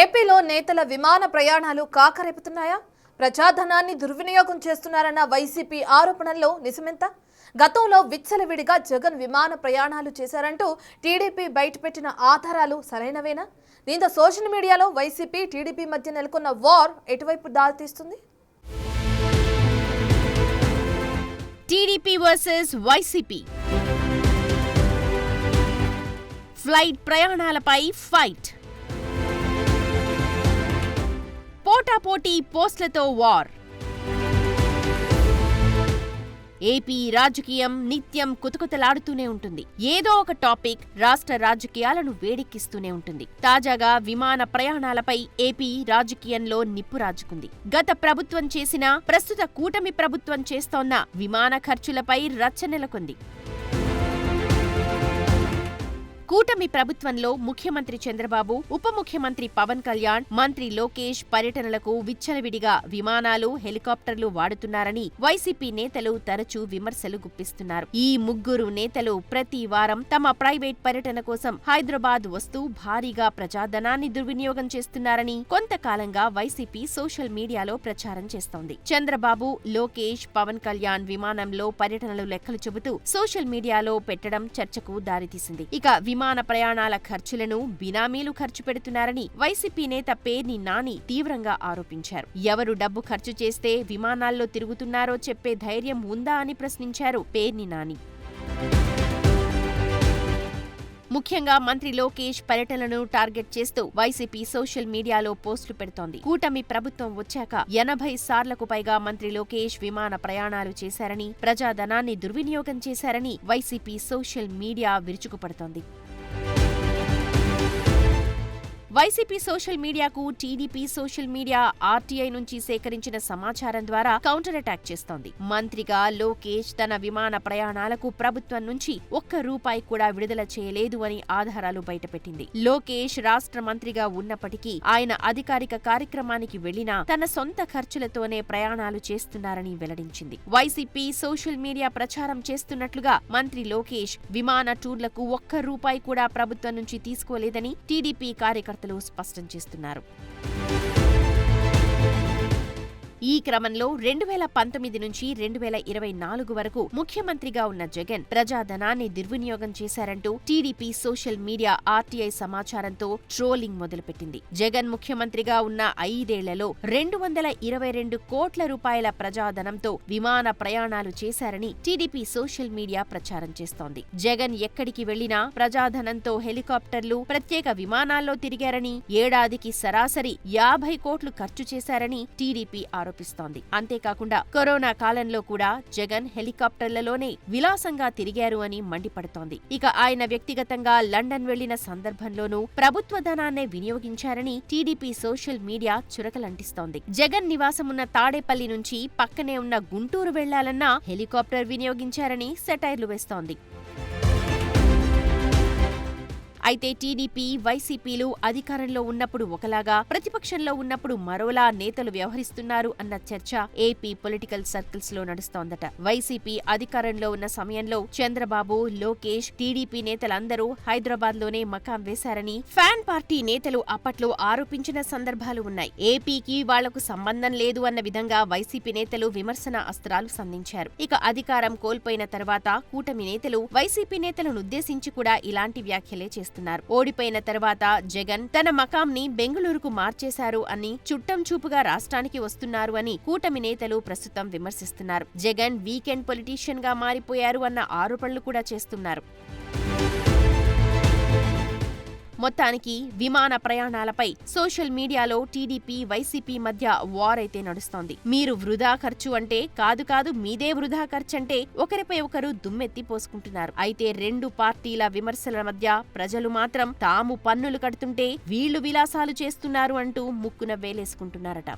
ఏపీలో నేతల విమాన ప్రయాణాలు కాకరేపుతున్నాయా? ప్రజాధనాన్ని దుర్వినియోగం చేస్తున్నారన్న వైసీపీ ఆరోపణల్లో నిజమెంత? గతంలో విచ్చలవిడిగా జగన్ విమాన ప్రయాణాలు చేశారంటూ టీడీపీ బయటపెట్టిన ఆధారాలు సరైనవేనా? దీంతో సోషల్ మీడియాలో వైసీపీ టీడీపీ మధ్య నెలకొన్న వార్ ఎటువైపు దారితీస్తుంది? టీడీపీ వర్సెస్ వైసీపీ ఫ్లైట్ ప్రయాణాలపై ఫైట్. పోటాపోటీ పోస్టులతో వార్. ఏపీ రాజకీయం నిత్యం కుతకుతలాడుతూనే ఉంటుంది. ఏదో ఒక టాపిక్ రాష్ట్ర రాజకీయాలను వేడెక్కిస్తూనే ఉంటుంది. తాజాగా విమాన ప్రయాణాలపై ఏపీ రాజకీయంలో నిప్పు రాజుకుంది. గత ప్రభుత్వం చేసిన, ప్రస్తుత కూటమి ప్రభుత్వం చేస్తోన్న విమాన ఖర్చులపై రచ్చ నెలకొంది. కూటమి ప్రభుత్వంలో ముఖ్యమంత్రి చంద్రబాబు, ఉప ముఖ్యమంత్రి పవన్ కళ్యాణ్, మంత్రి లోకేష్ పర్యటనలకు విచ్చలవిడిగా విమానాలు, హెలికాప్టర్లు వాడుతున్నారని వైసీపీ నేతలు తరచూ విమర్శలు గుప్పిస్తున్నారు. ఈ ముగ్గురు నేతలు ప్రతి వారం తమ ప్రైవేట్ పర్యటన కోసం హైదరాబాద్ వస్తూ భారీగా ప్రజాధనాన్ని దుర్వినియోగం చేస్తున్నారని కొంతకాలంగా వైసీపీ సోషల్ మీడియాలో ప్రచారం చేస్తోంది. చంద్రబాబు, లోకేష్, పవన్ కళ్యాణ్ విమానంలో పర్యటనలు లెక్కలు చెబుతూ సోషల్ మీడియాలో పెట్టడం చర్చకు దారితీసింది. ఇక విమాన ప్రయాణాల ఖర్చులను బినామీలు ఖర్చు పెడుతున్నారని వైసీపీ నేత పేర్ని నాని తీవ్రంగా ఆరోపించారు. ఎవరు డబ్బు ఖర్చు చేస్తే విమానాల్లో తిరుగుతున్నారో చెప్పే ధైర్యం ఉందా అని ప్రశ్నించారు పేర్ని నాని. ముఖ్యంగా మంత్రి లోకేష్ పర్యటనలను టార్గెట్ చేస్తూ వైసీపీ సోషల్ మీడియాలో పోస్టులు పెడుతోంది. కూటమి ప్రభుత్వం వచ్చాక 80 సార్లకు పైగా మంత్రి లోకేష్ విమాన ప్రయాణాలు చేశారని, ప్రజాధనాన్ని దుర్వినియోగం చేశారని వైసీపీ సోషల్ మీడియా విరుచుకుపడుతోంది. వైసీపీ సోషల్ మీడియాకు టీడీపీ సోషల్ మీడియా ఆర్టీఐ నుంచి సేకరించిన సమాచారం ద్వారా కౌంటర్ అటాక్ చేస్తోంది. మంత్రిగా లోకేష్ తన విమాన ప్రయాణాలకు ప్రభుత్వం నుంచి ఒక్క రూపాయి కూడా విడుదల చేయలేదు అని ఆధారాలు బయటపెట్టింది. లోకేష్ రాష్ట్ర మంత్రిగా ఉన్నప్పటికీ ఆయన అధికారిక కార్యక్రమానికి వెళ్లినా తన సొంత ఖర్చులతోనే ప్రయాణాలు చేస్తున్నారని వెల్లడించింది. వైసీపీ సోషల్ మీడియా ప్రచారం చేస్తున్నట్లుగా మంత్రి లోకేష్ విమాన టూర్లకు ఒక్క రూపాయి కూడా ప్రభుత్వం నుంచి తీసుకోలేదని టీడీపీ కార్యకర్తలు స్పష్టం చేస్తున్నారు. ఈ క్రమంలో 2019 నుంచి 2024 వరకు ముఖ్యమంత్రిగా ఉన్న జగన్ ప్రజాధనాన్ని దుర్వినియోగం చేశారంటూ టీడీపీ సోషల్ మీడియా ఆర్టీఐ సమాచారంతో ట్రోలింగ్ మొదలుపెట్టింది. జగన్ ముఖ్యమంత్రిగా ఉన్న 5 ఏళ్లలో 222 కోట్ల రూపాయల ప్రజాధనంతో విమాన ప్రయాణాలు చేశారని టీడీపీ సోషల్ మీడియా ప్రచారం చేస్తోంది. జగన్ ఎక్కడికి వెళ్లినా ప్రజాధనంతో హెలికాప్టర్లు, ప్రత్యేక విమానాల్లో తిరిగారని, ఏడాదికి సరాసరి 50 కోట్లు ఖర్చు చేశారని టీడీపీ ఆరోపిస్తోంది. అంతేకాకుండా కరోనా కాలంలో కూడా జగన్ హెలికాప్టర్లలోనే విలాసంగా తిరిగారు అని మండిపడుతోంది. ఇక ఆయన వ్యక్తిగతంగా లండన్ వెళ్లిన సందర్భంలోనూ ప్రభుత్వ ధనాన్నే వినియోగించారని టీడీపీ సోషల్ మీడియా చురకలంటిస్తోంది. జగన్ నివాసమున్న తాడేపల్లి నుంచి పక్కనే ఉన్న గుంటూరు వెళ్లాలన్నా హెలికాప్టర్ వినియోగించారని సెటైర్లు వేస్తోంది. అయితే టీడీపీ, వైసీపీలు అధికారంలో ఉన్నప్పుడు ఒకలాగా, ప్రతిపక్షంలో ఉన్నప్పుడు మరోలా నేతలు వ్యవహరిస్తున్నారు అన్న చర్చ ఏపీ పొలిటికల్ సర్కిల్స్ లో నడుస్తోందట. వైసీపీ అధికారంలో ఉన్న సమయంలో చంద్రబాబు, లోకేష్, టీడీపీ నేతలందరూ హైదరాబాద్ లోనే మకాం వేశారని ఫ్యాన్ పార్టీ నేతలు అప్పట్లో ఆరోపించిన సందర్భాలు ఉన్నాయి. ఏపీకి వాళ్లకు సంబంధం లేదు అన్న విధంగా వైసీపీ నేతలు విమర్శన అస్త్రాలు సంధించారు. ఇక అధికారం కోల్పోయిన తర్వాత కూటమి నేతలు వైసీపీ నేతలను ఉద్దేశించి కూడా ఇలాంటి వ్యాఖ్యలే చేస్తారు. ఓడిపోయిన తర్వాత జగన్ తన మకాంని బెంగళూరుకు మార్చేశారు అని, చుట్టం చూపుగా రాష్ట్రానికి వస్తున్నారు అని కూటమి నేతలు ప్రస్తుతం విమర్శిస్తున్నారు. జగన్ వీకెండ్ పొలిటీషియన్ గా మారిపోయారు అన్న ఆరోపణలు కూడా చేస్తున్నారు. మొత్తానికి విమాన ప్రయాణాలపై సోషల్ మీడియాలో టీడీపీ, వైసీపీ మధ్య వార్ అయితే నడుస్తోంది. మీరు వృధా ఖర్చు అంటే కాదు మీదే వృధా ఖర్చంటే ఒకరిపై ఒకరు దుమ్మెత్తి పోసుకుంటున్నారు. అయితే రెండు పార్టీల విమర్శల మధ్య ప్రజలు మాత్రం తాము పన్నులు కడుతుంటే వీళ్లు విలాసాలు చేస్తున్నారు అంటూ ముక్కున వేలేసుకుంటున్నారట.